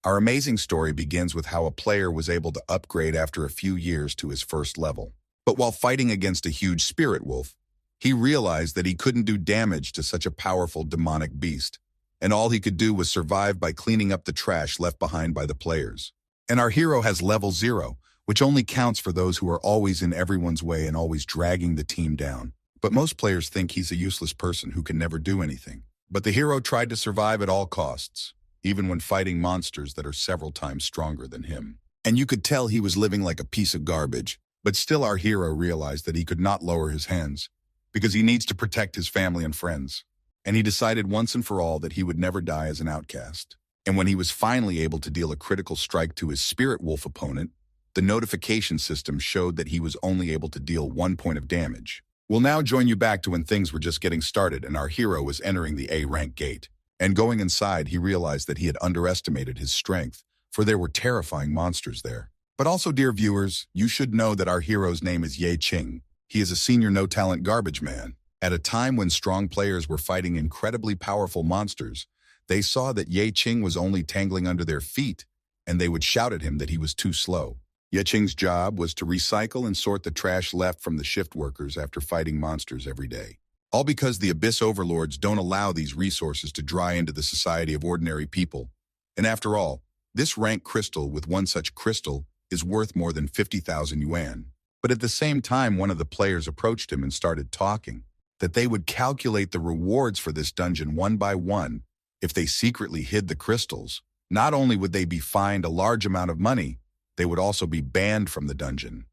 Our amazing story begins with how a player was able to upgrade after a few years to his first level. But while fighting against a huge spirit wolf, he realized that he couldn't do damage to such a powerful demonic beast, and all he could do was survive by cleaning up the trash left behind by the players. And our hero has level 0, which only counts for those who are always in everyone's way and always dragging the team down. But most players think he's a useless person who can never do anything. But the hero tried to survive at all costs, even when fighting monsters that are several times stronger than him. And you could tell he was living like a piece of garbage. But still our hero realized that he could not lower his hands, because he needs to protect his family and friends. And he decided once and for all that he would never die as an outcast. And when he was finally able to deal a critical strike to his spirit wolf opponent, the notification system showed that he was only able to deal 1 point of damage. We'll now join you back to when things were just getting started and our hero was entering the A-rank gate. And going inside, he realized that he had underestimated his strength, for there were terrifying monsters there. But also, dear viewers, you should know that our hero's name is Ye Qing. He is a senior no-talent garbage man. At a time when strong players were fighting incredibly powerful monsters, they saw that Ye Qing was only tangling under their feet, and they would shout at him that he was too slow. Ye Qing's job was to recycle and sort the trash left from the shift workers after fighting monsters every day. All because the Abyss overlords don't allow these resources to dry into the society of ordinary people. And after all, this rank crystal with one such crystal is worth more than 50,000 yuan. But at the same time, one of the players approached him and started talking that they would calculate the rewards for this dungeon one by one if they secretly hid the crystals. Not only would they be fined a large amount of money, they would also be banned from the dungeon.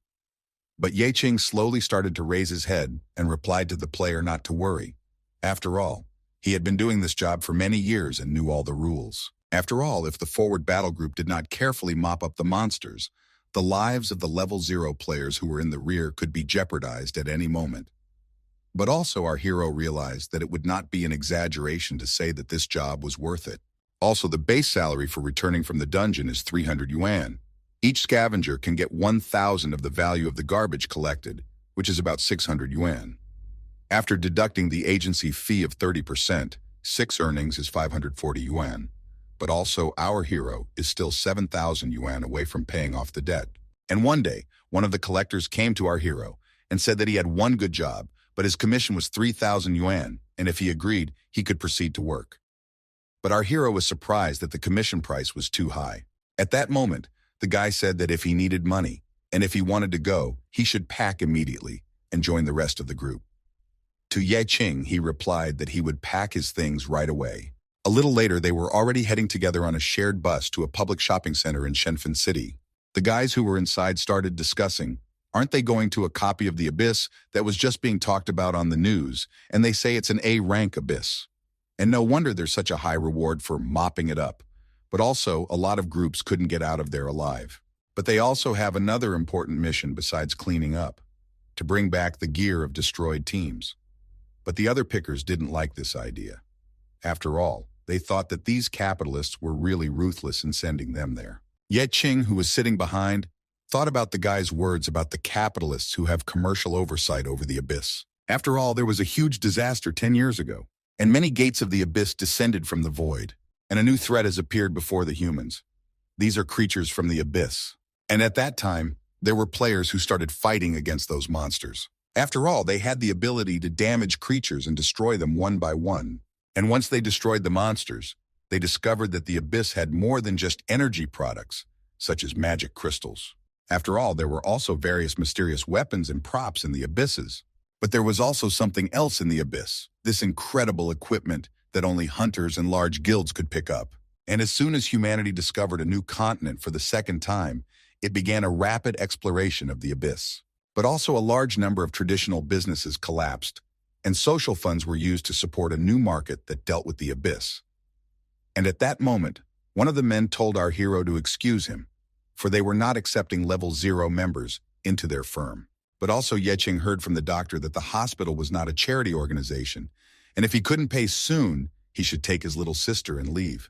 But Ye Qing slowly started to raise his head and replied to the player not to worry. After all, he had been doing this job for many years and knew all the rules. After all, if the forward battle group did not carefully mop up the monsters, the lives of the level 0 players who were in the rear could be jeopardized at any moment. But also our hero realized that it would not be an exaggeration to say that this job was worth it. Also, the base salary for returning from the dungeon is 300 yuan. Each scavenger can get 1,000 of the value of the garbage collected, which is about 600 yuan. After deducting the agency fee of 30%, 6 earnings is 540 yuan. But also our hero is still 7,000 yuan away from paying off the debt. And one day, one of the collectors came to our hero and said that he had one good job, but his commission was 3,000 yuan, and if he agreed, he could proceed to work. But our hero was surprised that the commission price was too high. At that moment, the guy said that if he needed money, and if he wanted to go, he should pack immediately and join the rest of the group. To Ye Qing, he replied that he would pack his things right away. A little later, they were already heading together on a shared bus to a public shopping center in Shenzhen City. The guys who were inside started discussing, aren't they going to a copy of the Abyss that was just being talked about on the news, and they say it's an A-rank Abyss. And no wonder there's such a high reward for mopping it up. But also, a lot of groups couldn't get out of there alive. But they also have another important mission besides cleaning up, to bring back the gear of destroyed teams. But the other pickers didn't like this idea. After all, they thought that these capitalists were really ruthless in sending them there. Ye Qing, who was sitting behind, thought about the guy's words about the capitalists who have commercial oversight over the Abyss. After all, there was a huge disaster 10 years ago, and many gates of the Abyss descended from the void, and a new threat has appeared before the humans. These are creatures from the Abyss. And at that time, there were players who started fighting against those monsters. After all, they had the ability to damage creatures and destroy them one by one. And once they destroyed the monsters, they discovered that the Abyss had more than just energy products, such as magic crystals. After all, there were also various mysterious weapons and props in the Abysses. But there was also something else in the Abyss, this incredible equipment that only hunters and large guilds could pick up. And as soon as humanity discovered a new continent for the second time, it began a rapid exploration of the Abyss. But also a large number of traditional businesses collapsed, and social funds were used to support a new market that dealt with the Abyss. And at that moment, one of the men told our hero to excuse him, for they were not accepting level 0 members into their firm. But also Ye Qing heard from the doctor that the hospital was not a charity organization, and if he couldn't pay soon, he should take his little sister and leave.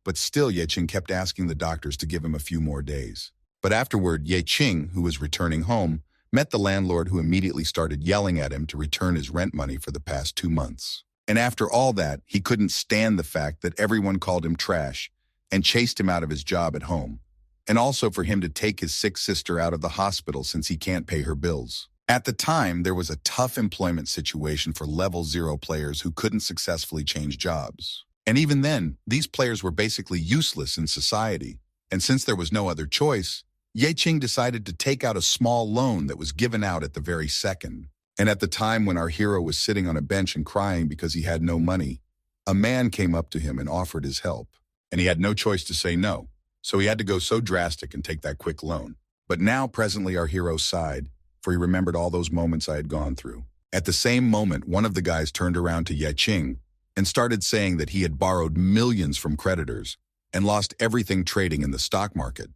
But still Ye Qing kept asking the doctors to give him a few more days. But afterward, Ye Qing, who was returning home, met the landlord, who immediately started yelling at him to return his rent money for the past 2 months. And after all that, he couldn't stand the fact that everyone called him trash, and chased him out of his job at home, and also for him to take his sick sister out of the hospital since he can't pay her bills. At the time, there was a tough employment situation for level 0 players who couldn't successfully change jobs. And even then, these players were basically useless in society, and since there was no other choice, Ye Qing decided to take out a small loan that was given out at the very second. And at the time when our hero was sitting on a bench and crying because he had no money, a man came up to him and offered his help. And he had no choice to say no, so he had to go so drastic and take that quick loan. But now presently our hero sighed, for he remembered all those moments I had gone through. At the same moment, one of the guys turned around to Ye Qing and started saying that he had borrowed millions from creditors and lost everything trading in the stock market.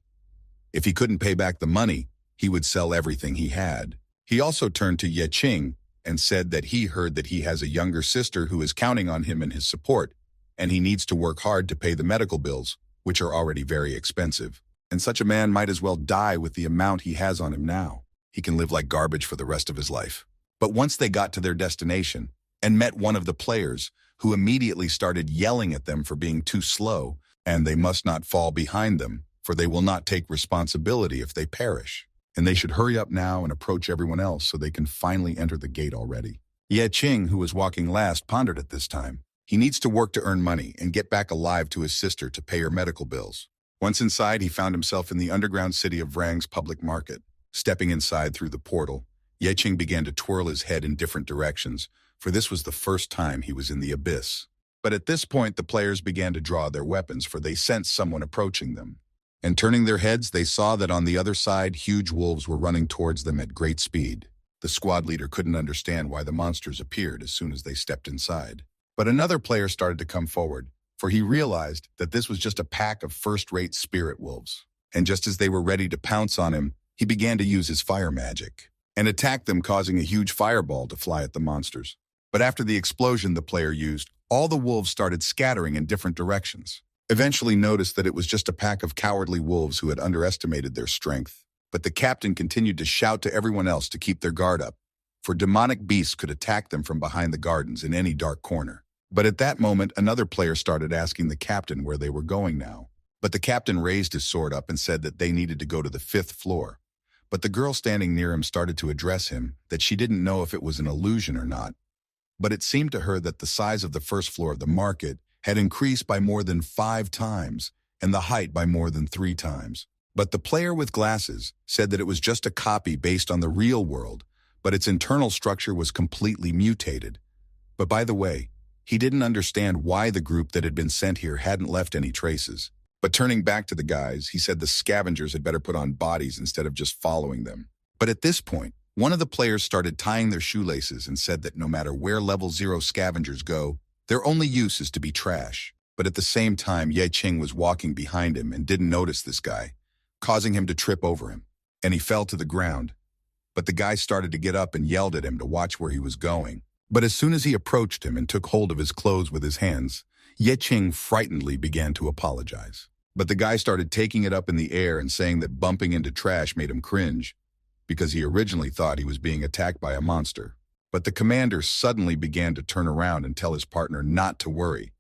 If he couldn't pay back the money, he would sell everything he had. He also turned to Ye Qing and said that he heard that he has a younger sister who is counting on him and his support, and he needs to work hard to pay the medical bills, which are already very expensive. And such a man might as well die with the amount he has on him now. He can live like garbage for the rest of his life. But once they got to their destination and met one of the players, who immediately started yelling at them for being too slow, and they must not fall behind them, for they will not take responsibility if they perish. And they should hurry up now and approach everyone else so they can finally enter the gate already. Ye Qing, who was walking last, pondered at this time. He needs to work to earn money and get back alive to his sister to pay her medical bills. Once inside, he found himself in the underground city of Rang's public market. Stepping inside through the portal, Ye Qing began to twirl his head in different directions, for this was the first time he was in the abyss. But at this point, the players began to draw their weapons, for they sensed someone approaching them. And turning their heads, they saw that on the other side, huge wolves were running towards them at great speed. The squad leader couldn't understand why the monsters appeared as soon as they stepped inside. But another player started to come forward, for he realized that this was just a pack of first-rate spirit wolves. And just as they were ready to pounce on him, he began to use his fire magic and attack them, causing a huge fireball to fly at the monsters. But after the explosion the player used, all the wolves started scattering in different directions. Eventually noticed that it was just a pack of cowardly wolves who had underestimated their strength. But the captain continued to shout to everyone else to keep their guard up, for demonic beasts could attack them from behind the gardens in any dark corner. But at that moment, another player started asking the captain where they were going now. But the captain raised his sword up and said that they needed to go to the 5th floor. But the girl standing near him started to address him, that she didn't know if it was an illusion or not. But it seemed to her that the size of the 1st floor of the market had increased by more than 5 times, and the height by more than 3 times. But the player with glasses said that it was just a copy based on the real world, but its internal structure was completely mutated. But by the way, he didn't understand why the group that had been sent here hadn't left any traces. But turning back to the guys, he said the scavengers had better put on bodies instead of just following them. But at this point, one of the players started tying their shoelaces and said that no matter where level 0 scavengers go, their only use is to be trash. But at the same time, Ye Qing was walking behind him and didn't notice this guy, causing him to trip over him, and he fell to the ground. But the guy started to get up and yelled at him to watch where he was going. But as soon as he approached him and took hold of his clothes with his hands, Ye Qing frightenedly began to apologize. But the guy started taking it up in the air and saying that bumping into trash made him cringe, because he originally thought he was being attacked by a monster. But the commander suddenly began to turn around and tell his partner not to worry.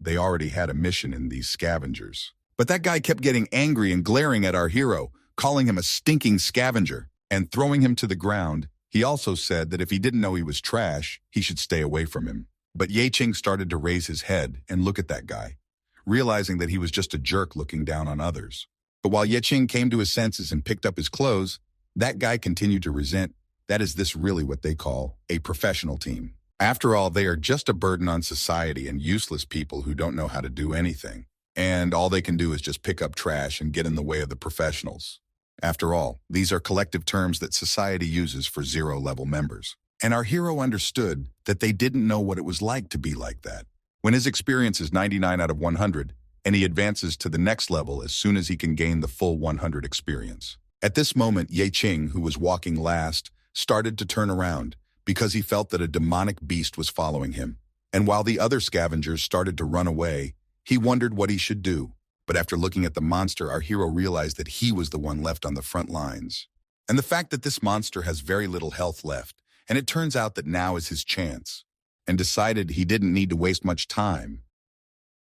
They already had a mission in these scavengers. But that guy kept getting angry and glaring at our hero, calling him a stinking scavenger, and throwing him to the ground. He also said that if he didn't know he was trash, he should stay away from him. But Ye Qing started to raise his head and look at that guy, realizing that he was just a jerk looking down on others. But while Ye Qing came to his senses and picked up his clothes, that guy continued to resent. That is this really what they call a professional team. After all, they are just a burden on society and useless people who don't know how to do anything. And all they can do is just pick up trash and get in the way of the professionals. After all, these are collective terms that society uses for 0-level members. And our hero understood that they didn't know what it was like to be like that. When his experience is 99 out of 100, and he advances to the next level as soon as he can gain the full 100 experience. At this moment, Ye Qing, who was walking last, started to turn around because he felt that a demonic beast was following him. And while the other scavengers started to run away, he wondered what he should do. But after looking at the monster, our hero realized that he was the one left on the front lines. And the fact that this monster has very little health left, and it turns out that now is his chance, and decided he didn't need to waste much time.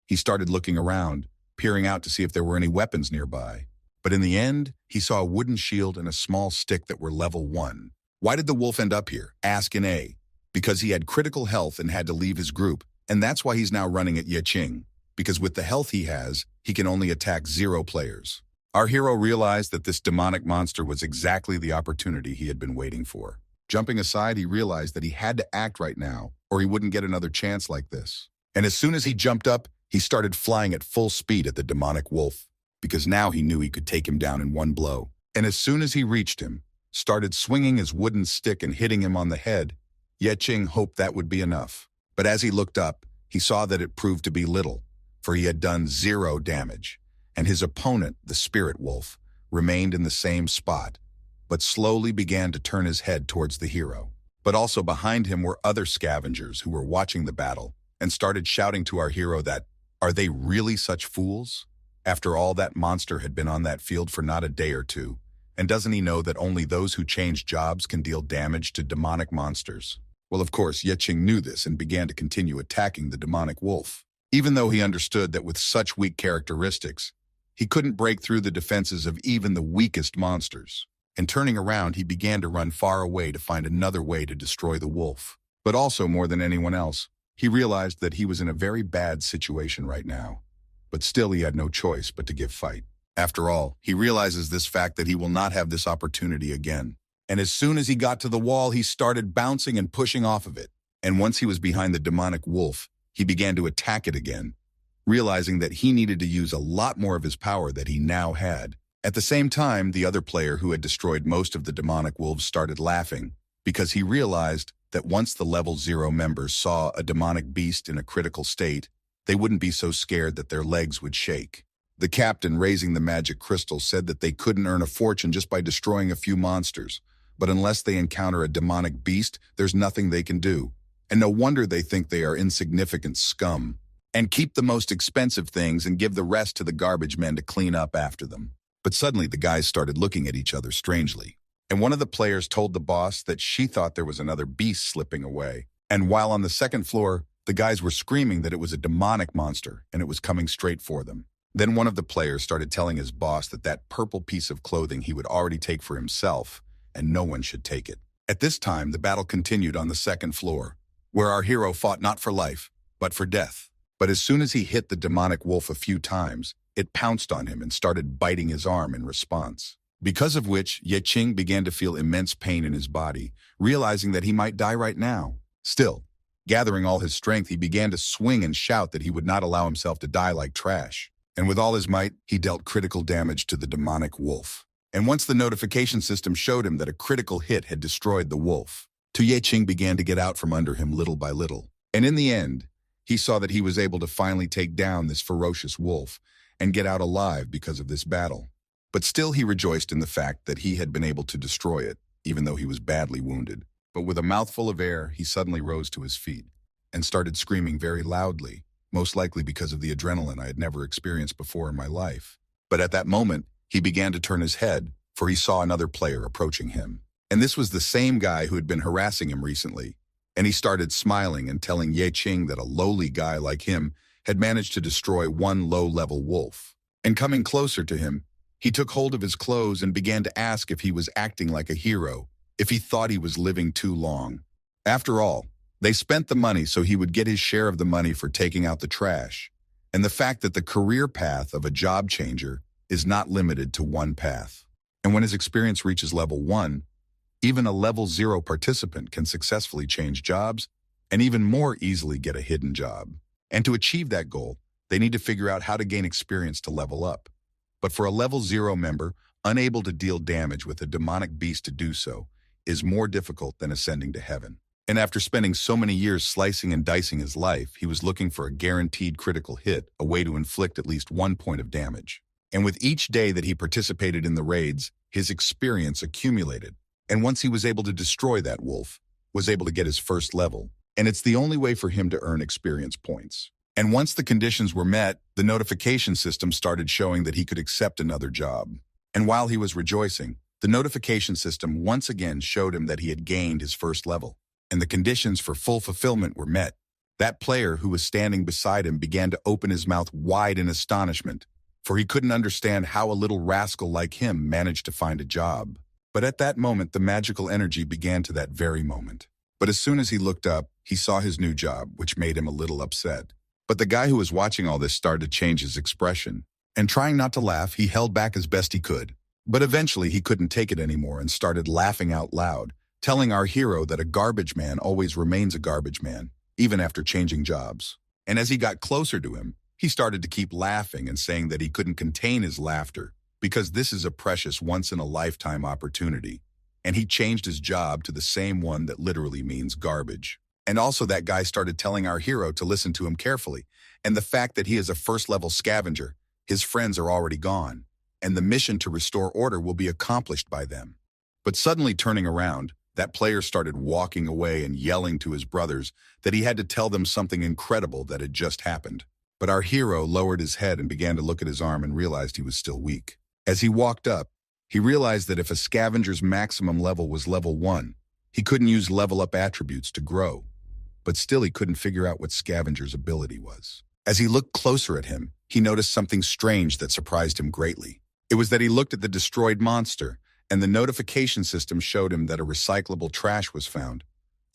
He started looking around, peering out to see if there were any weapons nearby. But in the end, he saw a wooden shield and a small stick that were level 1. Why did the wolf end up here? Ask in A. Because he had critical health and had to leave his group, and that's why he's now running at Yeqing. Because with the health he has, he can only attack 0 players. Our hero realized that this demonic monster was exactly the opportunity he had been waiting for. Jumping aside, he realized that he had to act right now, or he wouldn't get another chance like this. And as soon as he jumped up, he started flying at full speed at the demonic wolf, because now he knew he could take him down in one blow. And as soon as he reached him, started swinging his wooden stick and hitting him on the head, Yeqing hoped that would be enough. But as he looked up, he saw that it proved to be little, for he had done 0 damage, and his opponent, the spirit wolf, remained in the same spot, but slowly began to turn his head towards the hero. But also behind him were other scavengers who were watching the battle and started shouting to our hero that, are they really such fools? After all, that monster had been on that field for not a day or two, and doesn't he know that only those who change jobs can deal damage to demonic monsters? Well, of course, Yeqing knew this and began to continue attacking the demonic wolf. Even though he understood that with such weak characteristics, he couldn't break through the defenses of even the weakest monsters. And turning around, he began to run far away to find another way to destroy the wolf. But also, more than anyone else, he realized that he was in a very bad situation right now. But still, he had no choice but to give fight. After all, he realizes this fact that he will not have this opportunity again. And as soon as he got to the wall, he started bouncing and pushing off of it. And once he was behind the demonic wolf, he began to attack it again, realizing that he needed to use a lot more of his power that he now had. At the same time, the other player who had destroyed most of the demonic wolves started laughing, because he realized that once the level 0 members saw a demonic beast in a critical state, they wouldn't be so scared that their legs would shake. The captain, raising the magic crystal, said that they couldn't earn a fortune just by destroying a few monsters, but unless they encounter a demonic beast, there's nothing they can do. And no wonder they think they are insignificant scum, and keep the most expensive things and give the rest to the garbage men to clean up after them. But suddenly the guys started looking at each other strangely, and one of the players told the boss that she thought there was another beast slipping away. And while on the second floor, the guys were screaming that it was a demonic monster and it was coming straight for them. Then one of the players started telling his boss that that purple piece of clothing he would already take for himself, and no one should take it. At this time, the battle continued on the second floor, where our hero fought not for life, but for death. But as soon as he hit the demonic wolf a few times, it pounced on him and started biting his arm in response. Because of which, Yeqing began to feel immense pain in his body, realizing that he might die right now. Still, gathering all his strength, he began to swing and shout that he would not allow himself to die like trash. And with all his might, he dealt critical damage to the demonic wolf. And once the notification system showed him that a critical hit had destroyed the wolf, Yeqing began to get out from under him little by little. And in the end, he saw that he was able to finally take down this ferocious wolf and get out alive because of this battle. But still he rejoiced in the fact that he had been able to destroy it, even though he was badly wounded. But with a mouthful of air, he suddenly rose to his feet and started screaming very loudly, most likely because of the adrenaline I had never experienced before in my life. But at that moment, he began to turn his head, for he saw another player approaching him. And this was the same guy who had been harassing him recently. And he started smiling and telling Yeqing that a lowly guy like him had managed to destroy one low-level wolf. And coming closer to him, he took hold of his clothes and began to ask if he was acting like a hero, if he thought he was living too long. After all, they spent the money so he would get his share of the money for taking out the trash. And the fact that the career path of a job changer is not limited to one path. And when his experience reaches level 1, even a level 0 participant can successfully change jobs and even more easily get a hidden job. And to achieve that goal, they need to figure out how to gain experience to level up. But for a level 0 member, unable to deal damage with a demonic beast to do so is more difficult than ascending to heaven. And after spending so many years slicing and dicing his life, he was looking for a guaranteed critical hit, a way to inflict at least 1 point of damage. And with each day that he participated in the raids, his experience accumulated. And once he was able to destroy that wolf, was able to get his first level. And it's the only way for him to earn experience points. And once the conditions were met, the notification system started showing that he could accept another job. And while he was rejoicing, the notification system once again showed him that he had gained his first level. And the conditions for full fulfillment were met. That player who was standing beside him began to open his mouth wide in astonishment, for he couldn't understand how a little rascal like him managed to find a job. But at that moment, the magical energy began to that very moment. But as soon as he looked up, he saw his new job, which made him a little upset. But the guy who was watching all this started to change his expression. And trying not to laugh, he held back as best he could. But eventually he couldn't take it anymore and started laughing out loud, telling our hero that a garbage man always remains a garbage man, even after changing jobs. And as he got closer to him, he started to keep laughing and saying that he couldn't contain his laughter because this is a precious once-in-a-lifetime opportunity. And he changed his job to the same one that literally means garbage. And also that guy started telling our hero to listen to him carefully, and the fact that he is a first-level scavenger, his friends are already gone, and the mission to restore order will be accomplished by them. But suddenly turning around, that player started walking away and yelling to his brothers that he had to tell them something incredible that had just happened. But our hero lowered his head and began to look at his arm and realized he was still weak. As he walked up, he realized that if a scavenger's maximum level was level 1, he couldn't use level-up attributes to grow. But still he couldn't figure out what Scavenger's ability was. As he looked closer at him, he noticed something strange that surprised him greatly. It was that he looked at the destroyed monster, and the notification system showed him that a recyclable trash was found,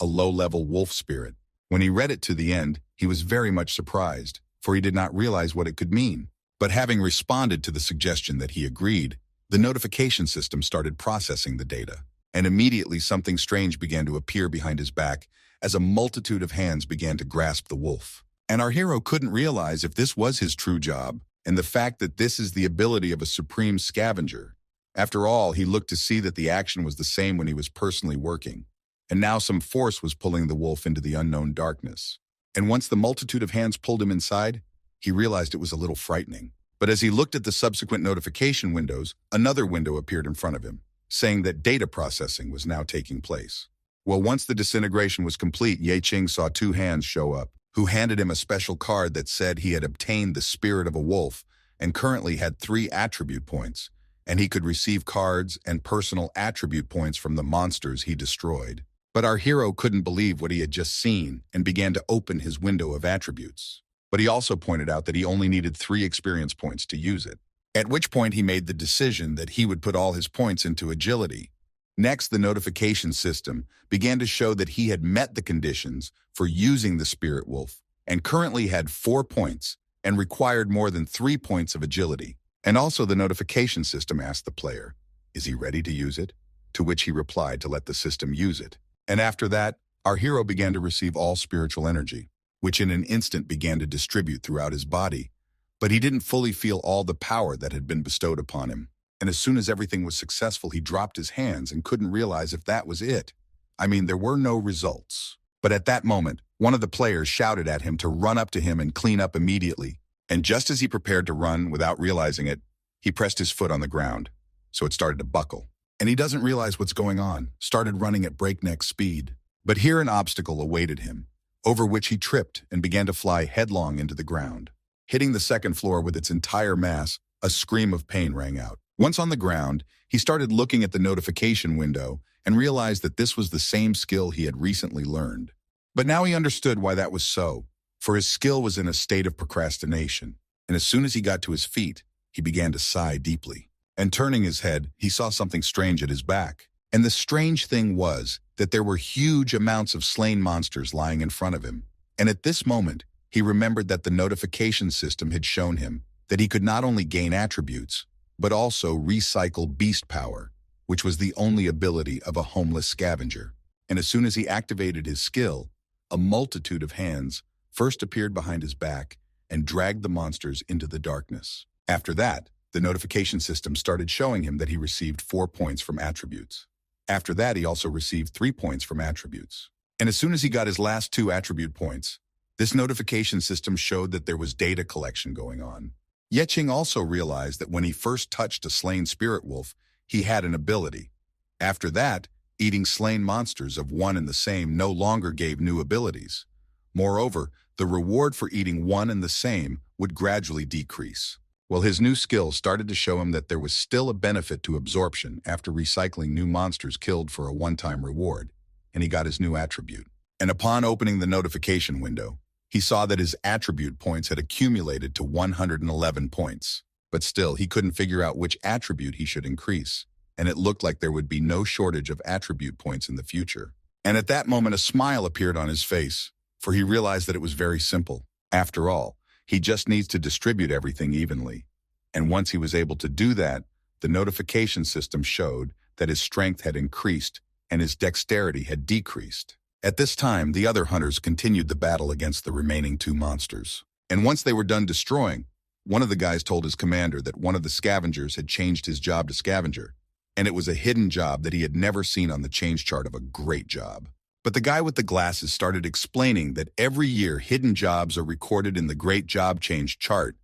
a low-level wolf spirit. When he read it to the end, he was very much surprised, for he did not realize what it could mean. But having responded to the suggestion that he agreed, the notification system started processing the data, and immediately something strange began to appear behind his back as a multitude of hands began to grasp the wolf. And our hero couldn't realize if this was his true job, and the fact that this is the ability of a supreme scavenger. After all, he looked to see that the action was the same when he was personally working, and now some force was pulling the wolf into the unknown darkness. And once the multitude of hands pulled him inside, he realized it was a little frightening. But as he looked at the subsequent notification windows, another window appeared in front of him, saying that data processing was now taking place. Well, once the disintegration was complete, Ye Ching saw two hands show up, who handed him a special card that said he had obtained the spirit of a wolf and currently had 3 attribute points, and he could receive cards and personal attribute points from the monsters he destroyed. But our hero couldn't believe what he had just seen and began to open his window of attributes. But he also pointed out that he only needed 3 experience points to use it, at which point he made the decision that he would put all his points into agility. Next, the notification system began to show that he had met the conditions for using the spirit wolf and currently had 4 points and required more than 3 points of agility. And also the notification system asked the player, is he ready to use it? To which he replied to let the system use it. And after that, our hero began to receive all spiritual energy, which in an instant began to distribute throughout his body. But he didn't fully feel all the power that had been bestowed upon him. And as soon as everything was successful, he dropped his hands and couldn't realize if that was it. I mean, there were no results. But at that moment, one of the players shouted at him to run up to him and clean up immediately. And just as he prepared to run without realizing it, he pressed his foot on the ground, so it started to buckle. And he doesn't realize what's going on, started running at breakneck speed. But here an obstacle awaited him, over which he tripped and began to fly headlong into the ground. Hitting the second floor with its entire mass, a scream of pain rang out. Once on the ground, he started looking at the notification window and realized that this was the same skill he had recently learned. But now he understood why that was so, for his skill was in a state of procrastination. And as soon as he got to his feet, he began to sigh deeply. And turning his head, he saw something strange at his back. And the strange thing was that there were huge amounts of slain monsters lying in front of him. And at this moment, he remembered that the notification system had shown him that he could not only gain attributes, but also recycle beast power, which was the only ability of a homeless scavenger. And as soon as he activated his skill, a multitude of hands first appeared behind his back and dragged the monsters into the darkness. After that, the notification system started showing him that he received 4 points from attributes. After that, he also received 3 points from attributes. And as soon as he got his last 2 attribute points, this notification system showed that there was data collection going on. Ye Ching also realized that when he first touched a slain spirit wolf, he had an ability. After that, eating slain monsters of one and the same no longer gave new abilities. Moreover, the reward for eating one and the same would gradually decrease. Well, his new skill started to show him that there was still a benefit to absorption after recycling new monsters killed for a one-time reward, and he got his new attribute. And upon opening the notification window, He saw that his attribute points had accumulated to 111 points. But still, he couldn't figure out which attribute he should increase, and it looked like there would be no shortage of attribute points in the future. And at that moment, a smile appeared on his face, for he realized that it was very simple. After all, he just needs to distribute everything evenly. And once he was able to do that, the notification system showed that his strength had increased and his dexterity had decreased. At this time, the other hunters continued the battle against the remaining two monsters. And once they were done destroying, one of the guys told his commander that one of the scavengers had changed his job to scavenger, and it was a hidden job that he had never seen on the change chart of a great job. But the guy with the glasses started explaining that every year hidden jobs are recorded in the great job change chart,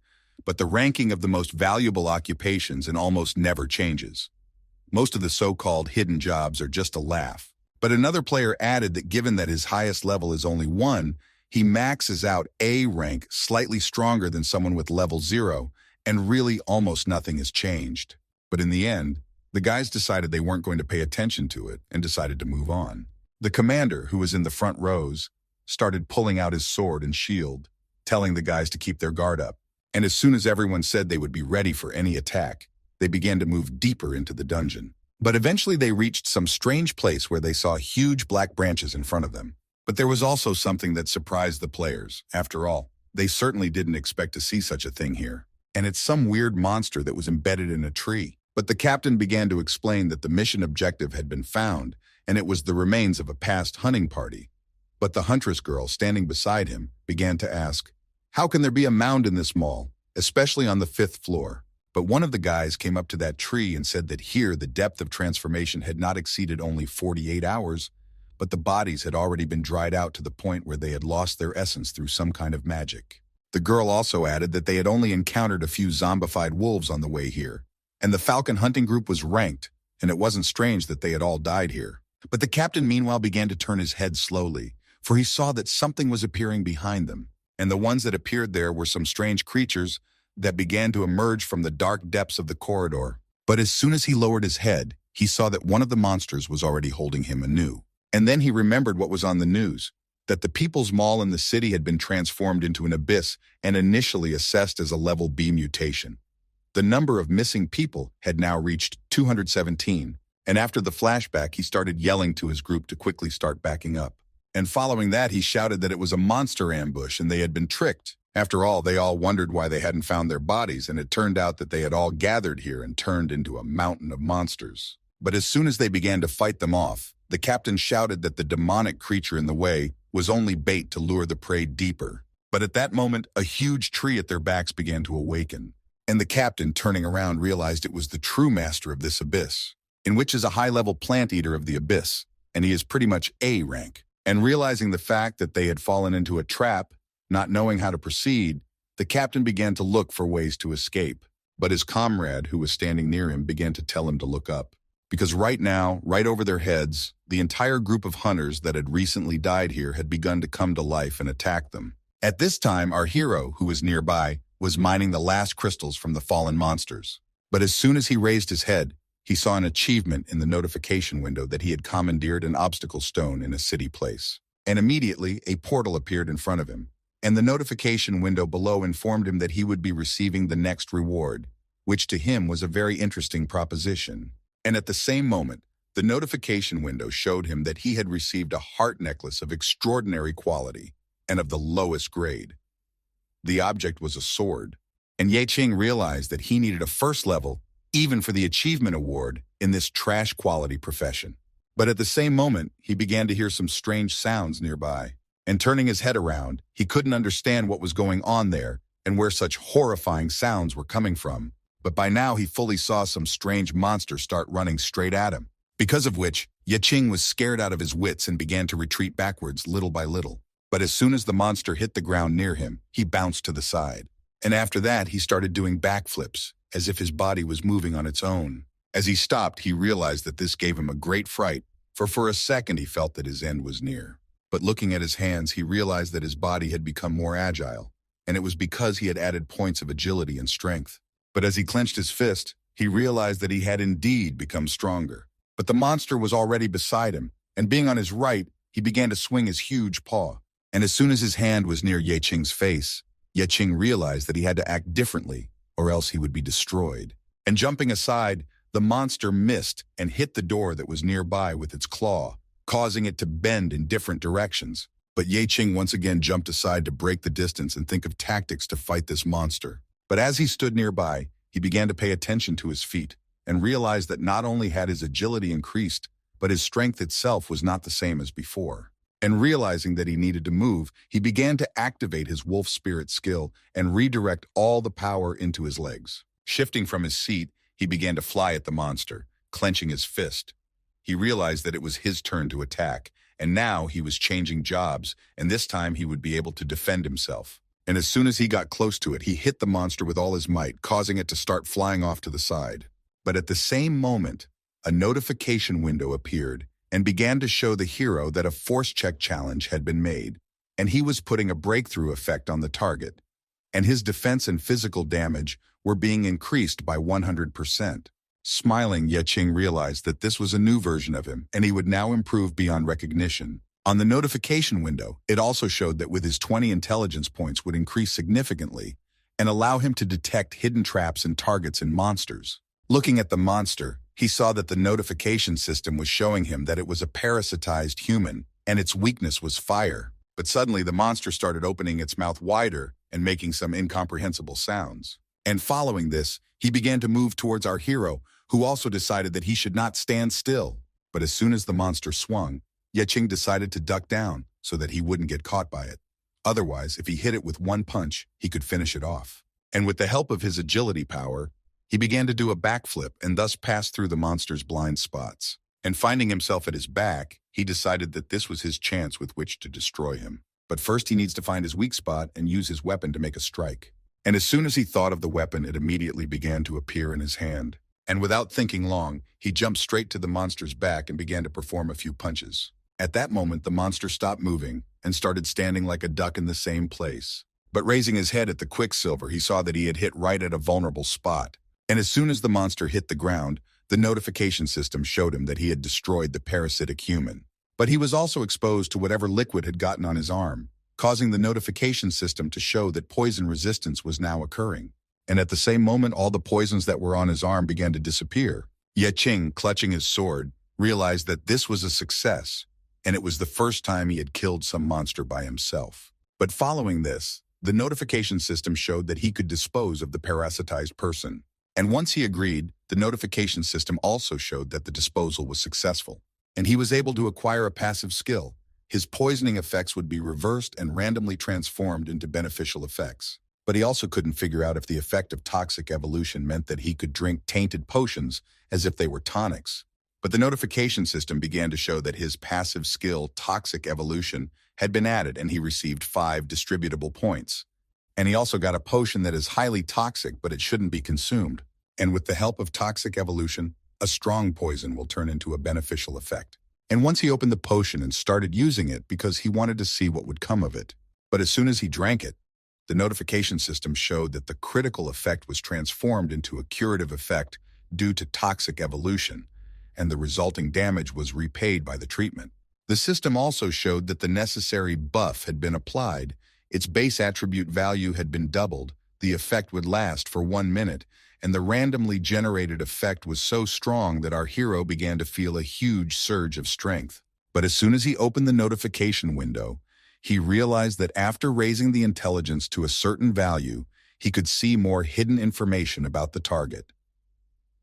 but the ranking of the most valuable occupations and almost never changes. Most of the so-called hidden jobs are just a laugh. But another player added that given that his highest level is only 1, he maxes out A rank slightly stronger than someone with level 0, and really almost nothing has changed. But in the end, the guys decided they weren't going to pay attention to it and decided to move on. The commander, who was in the front rows, started pulling out his sword and shield, telling the guys to keep their guard up. And as soon as everyone said they would be ready for any attack, they began to move deeper into the dungeon. But eventually they reached some strange place where they saw huge black branches in front of them. But there was also something that surprised the players. After all, they certainly didn't expect to see such a thing here. And it's some weird monster that was embedded in a tree. But the captain began to explain that the mission objective had been found, and it was the remains of a past hunting party. But the huntress girl standing beside him began to ask, "How can there be a mound in this mall, especially on the 5th floor?" But one of the guys came up to that tree and said that here the depth of transformation had not exceeded only 48 hours, but the bodies had already been dried out to the point where they had lost their essence through some kind of magic. The girl also added that they had only encountered a few zombified wolves on the way here, and the falcon hunting group was ranked, and it wasn't strange that they had all died here. But the captain meanwhile began to turn his head slowly, for he saw that something was appearing behind them, and the ones that appeared there were some strange creatures that began to emerge from the dark depths of the corridor. But as soon as he lowered his head, he saw that one of the monsters was already holding him anew. And then he remembered what was on the news, that the People's Mall in the city had been transformed into an abyss and initially assessed as a level B mutation. The number of missing people had now reached 217, and after the flashback, he started yelling to his group to quickly start backing up. And following that, he shouted that it was a monster ambush and they had been tricked. After all, they all wondered why they hadn't found their bodies, and it turned out that they had all gathered here and turned into a mountain of monsters. But as soon as they began to fight them off, the captain shouted that the demonic creature in the way was only bait to lure the prey deeper. But at that moment, a huge tree at their backs began to awaken, and the captain, turning around, realized it was the true master of this abyss, in which is a high-level plant eater of the abyss, and he is pretty much A rank. And realizing the fact that they had fallen into a trap, not knowing how to proceed, the captain began to look for ways to escape. But his comrade, who was standing near him, began to tell him to look up. Because right now, right over their heads, the entire group of hunters that had recently died here had begun to come to life and attack them. At this time, our hero, who was nearby, was mining the last crystals from the fallen monsters. But as soon as he raised his head, he saw an achievement in the notification window that he had commandeered an obstacle stone in a city place. And immediately, a portal appeared in front of him, and the notification window below informed him that he would be receiving the next reward, which to him was a very interesting proposition. And at the same moment, the notification window showed him that he had received a heart necklace of extraordinary quality and of the lowest grade. The object was a sword, and Ye Qing realized that he needed a first level, even for the achievement award, in this trash quality profession. But at the same moment, he began to hear some strange sounds nearby, and turning his head around, he couldn't understand what was going on there and where such horrifying sounds were coming from. But by now he fully saw some strange monster start running straight at him, because of which Ye Qing was scared out of his wits and began to retreat backwards little by little. But as soon as the monster hit the ground near him, he bounced to the side. And after that, he started doing backflips, as if his body was moving on its own. As he stopped, he realized that this gave him a great fright, for a second he felt that his end was near. But looking at his hands, he realized that his body had become more agile, and it was because he had added points of agility and strength. But as he clenched his fist, he realized that he had indeed become stronger. But the monster was already beside him, and being on his right, he began to swing his huge paw. And as soon as his hand was near Ye Qing's face, Ye Qing realized that he had to act differently, or else he would be destroyed. And jumping aside, the monster missed and hit the door that was nearby with its claw, causing it to bend in different directions. But Ye Qing once again jumped aside to break the distance and think of tactics to fight this monster. But as he stood nearby, he began to pay attention to his feet and realized that not only had his agility increased, but his strength itself was not the same as before. And realizing that he needed to move, he began to activate his wolf spirit skill and redirect all the power into his legs. Shifting from his seat, he began to fly at the monster, clenching his fist. He realized that it was his turn to attack, and now he was changing jobs, and this time he would be able to defend himself. And as soon as he got close to it, he hit the monster with all his might, causing it to start flying off to the side. But at the same moment, a notification window appeared and began to show the hero that a force check challenge had been made, and he was putting a breakthrough effect on the target, and his defense and physical damage were being increased by 100%. Smiling, Ye Qing realized that this was a new version of him, and he would now improve beyond recognition. On the notification window, it also showed that with his 20 intelligence points would increase significantly and allow him to detect hidden traps and targets in monsters. Looking at the monster, he saw that the notification system was showing him that it was a parasitized human, and its weakness was fire. But suddenly the monster started opening its mouth wider and making some incomprehensible sounds. And following this, he began to move towards our hero, who also decided that he should not stand still. But as soon as the monster swung, Ye Qing decided to duck down so that he wouldn't get caught by it. Otherwise, if he hit it with one punch, he could finish it off. And with the help of his agility power, he began to do a backflip and thus passed through the monster's blind spots. And finding himself at his back, he decided that this was his chance with which to destroy him. But first he needs to find his weak spot and use his weapon to make a strike. And as soon as he thought of the weapon, it immediately began to appear in his hand. And without thinking long, he jumped straight to the monster's back and began to perform a few punches. At that moment, the monster stopped moving and started standing like a duck in the same place. But raising his head at the Quicksilver, he saw that he had hit right at a vulnerable spot. And as soon as the monster hit the ground, the notification system showed him that he had destroyed the parasitic human. But he was also exposed to whatever liquid had gotten on his arm, causing the notification system to show that poison resistance was now occurring. And at the same moment, all the poisons that were on his arm began to disappear. Ye Qing, clutching his sword, realized that this was a success, and it was the first time he had killed some monster by himself. But following this, the notification system showed that he could dispose of the parasitized person. And once he agreed, the notification system also showed that the disposal was successful. And he was able to acquire a passive skill. His poisoning effects would be reversed and randomly transformed into beneficial effects. But he also couldn't figure out if the effect of toxic evolution meant that he could drink tainted potions as if they were tonics. But the notification system began to show that his passive skill, toxic evolution, had been added, and he received 5 distributable points. And he also got a potion that is highly toxic, but it shouldn't be consumed. And with the help of toxic evolution, a strong poison will turn into a beneficial effect. And once he opened the potion and started using it because he wanted to see what would come of it. But as soon as he drank it, the notification system showed that the critical effect was transformed into a curative effect due to toxic evolution, and the resulting damage was repaid by the treatment. The system also showed that the necessary buff had been applied, its base attribute value had been doubled, the effect would last for 1 minute, and the randomly generated effect was so strong that our hero began to feel a huge surge of strength. But as soon as he opened the notification window, he realized that after raising the intelligence to a certain value, he could see more hidden information about the target.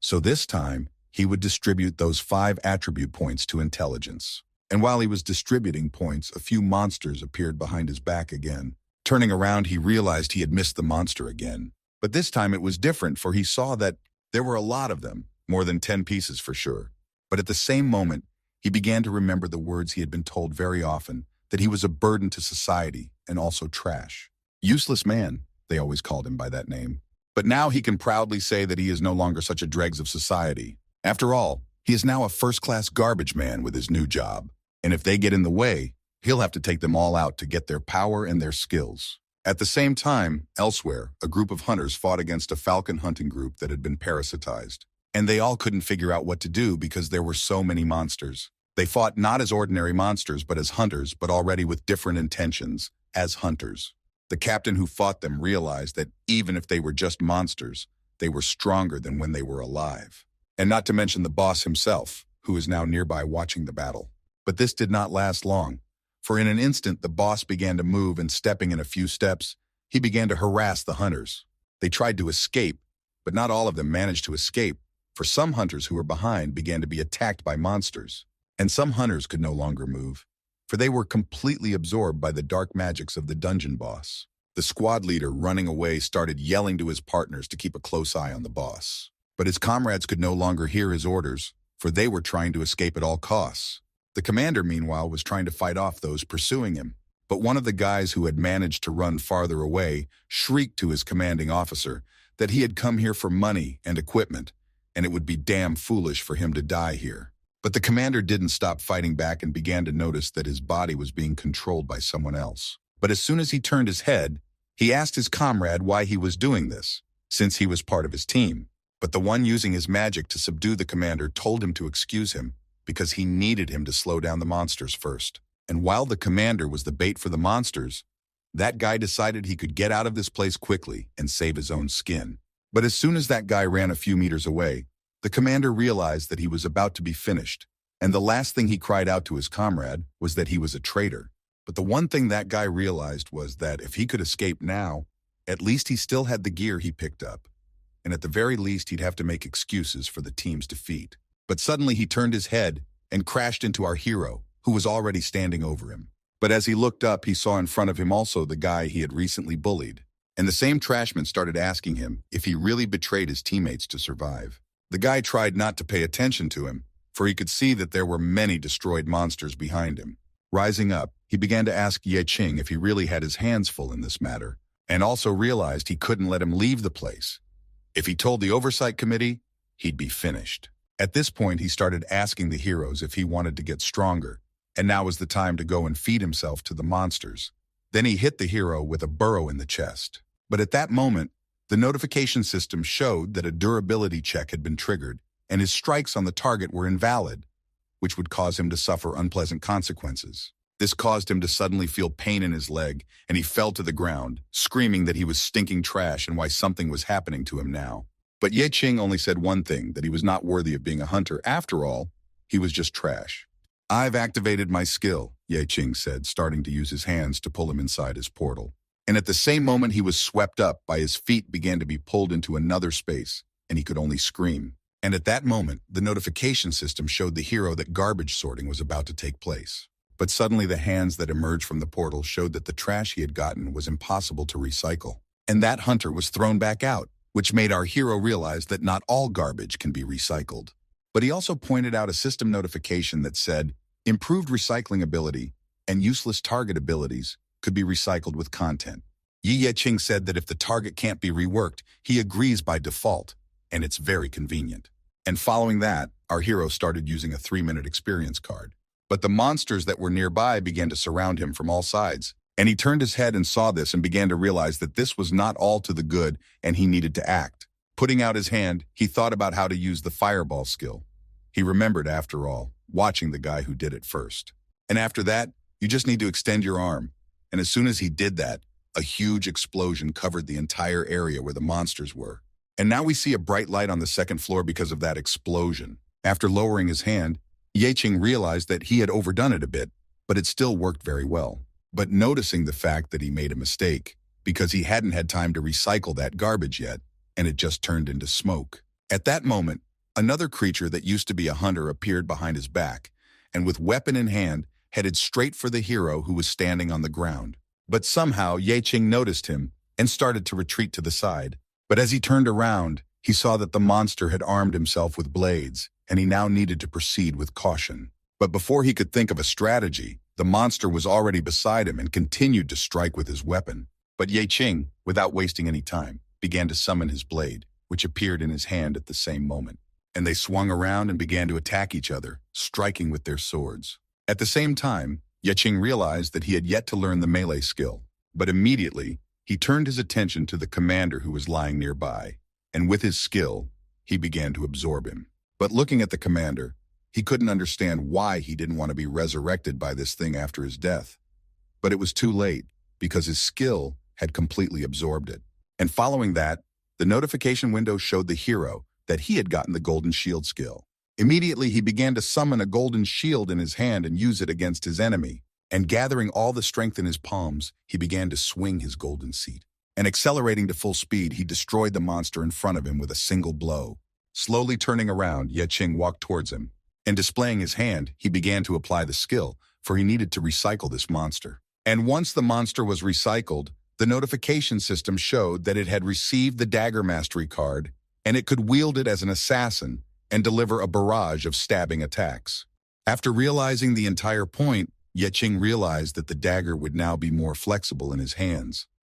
So this time, he would distribute those 5 attribute points to intelligence. And while he was distributing points, a few monsters appeared behind his back again. Turning around, he realized he had missed the monster again. But this time it was different, for he saw that there were a lot of them, more than 10 pieces for sure. But at the same moment, he began to remember the words he had been told very often, that he was a burden to society and also trash. Useless man, they always called him by that name. But now he can proudly say that he is no longer such a dregs of society. After all, he is now a first-class garbage man with his new job. And if they get in the way, he'll have to take them all out to get their power and their skills. At the same time, elsewhere, a group of hunters fought against a falcon hunting group that had been parasitized. And they all couldn't figure out what to do because there were so many monsters. They fought not as ordinary monsters but as hunters, but already with different intentions, as hunters. The captain who fought them realized that even if they were just monsters, they were stronger than when they were alive. And not to mention the boss himself, who is now nearby watching the battle. But this did not last long, for in an instant the boss began to move, and stepping in a few steps, he began to harass the hunters. They tried to escape, but not all of them managed to escape, for some hunters who were behind began to be attacked by monsters. And some hunters could no longer move, for they were completely absorbed by the dark magics of the dungeon boss. The squad leader, running away, started yelling to his partners to keep a close eye on the boss. But his comrades could no longer hear his orders, for they were trying to escape at all costs. The commander, meanwhile, was trying to fight off those pursuing him. But one of the guys who had managed to run farther away shrieked to his commanding officer that he had come here for money and equipment, and it would be damn foolish for him to die here. But the commander didn't stop fighting back and began to notice that his body was being controlled by someone else. But as soon as he turned his head, he asked his comrade why he was doing this, since he was part of his team. But the one using his magic to subdue the commander told him to excuse him, because he needed him to slow down the monsters first. And while the commander was the bait for the monsters, that guy decided he could get out of this place quickly and save his own skin. But as soon as that guy ran a few meters away, the commander realized that he was about to be finished, and the last thing he cried out to his comrade was that he was a traitor. But the one thing that guy realized was that if he could escape now, at least he still had the gear he picked up, and at the very least he'd have to make excuses for the team's defeat. But suddenly he turned his head and crashed into our hero, who was already standing over him. But as he looked up, he saw in front of him also the guy he had recently bullied, and the same trashman started asking him if he really betrayed his teammates to survive. The guy tried not to pay attention to him, for he could see that there were many destroyed monsters behind him. Rising up, he began to ask Ye Qing if he really had his hands full in this matter, and also realized he couldn't let him leave the place. If he told the oversight committee, he'd be finished. At this point, he started asking the heroes if he wanted to get stronger, and now was the time to go and feed himself to the monsters. Then he hit the hero with a burrow in the chest. But at that moment, the notification system showed that a durability check had been triggered, and his strikes on the target were invalid, which would cause him to suffer unpleasant consequences. This caused him to suddenly feel pain in his leg, and he fell to the ground, screaming that he was stinking trash and why something was happening to him now. But Ye Qing only said one thing, that he was not worthy of being a hunter. After all, he was just trash. "I've activated my skill," Ye Qing said, starting to use his hands to pull him inside his portal. And at the same moment he was swept up, by his feet began to be pulled into another space, and he could only scream. And at that moment, the notification system showed the hero that garbage sorting was about to take place. But suddenly the hands that emerged from the portal showed that the trash he had gotten was impossible to recycle. And that hunter was thrown back out, which made our hero realize that not all garbage can be recycled. But he also pointed out a system notification that said, improved recycling ability and useless target abilities could be recycled with content. Ye Qing said that if the target can't be reworked, he agrees by default, and it's very convenient. And following that, our hero started using a 3-minute experience card. But the monsters that were nearby began to surround him from all sides, and he turned his head and saw this and began to realize that this was not all to the good, and he needed to act. Putting out his hand, he thought about how to use the fireball skill. He remembered, after all, watching the guy who did it first. And after that, you just need to extend your arm. And as soon as he did that, a huge explosion covered the entire area where the monsters were. And now we see a bright light on the second floor because of that explosion. After lowering his hand, Ye Qing realized that he had overdone it a bit, but it still worked very well. But noticing the fact that he made a mistake, because he hadn't had time to recycle that garbage yet, and it just turned into smoke. At that moment, another creature that used to be a hunter appeared behind his back, and with weapon in hand, headed straight for the hero who was standing on the ground. But somehow Ye Qing noticed him and started to retreat to the side. But as he turned around, he saw that the monster had armed himself with blades, and he now needed to proceed with caution. But before he could think of a strategy, the monster was already beside him and continued to strike with his weapon. But Ye Qing, without wasting any time, began to summon his blade, which appeared in his hand at the same moment. And they swung around and began to attack each other, striking with their swords. At the same time, Ye Qing realized that he had yet to learn the melee skill, but immediately he turned his attention to the commander who was lying nearby, and with his skill, he began to absorb him. But looking at the commander, He couldn't understand why he didn't want to be resurrected by this thing after his death. But it was too late, because his skill had completely absorbed it. And following that, the notification window showed the hero that he had gotten the Golden Shield skill. Immediately, he began to summon a golden shield in his hand and use it against his enemy. And gathering all the strength in his palms, he began to swing his golden seat. And accelerating to full speed, he destroyed the monster in front of him with a single blow. Slowly turning around, Ye Qing walked towards him. And displaying his hand, he began to apply the skill, for he needed to recycle this monster. And once the monster was recycled, the notification system showed that it had received the Dagger Mastery card, and it could wield it as an assassin and deliver a barrage of stabbing attacks. After realizing the entire point, Ye Qing realized that the dagger would now be more flexible in his hands.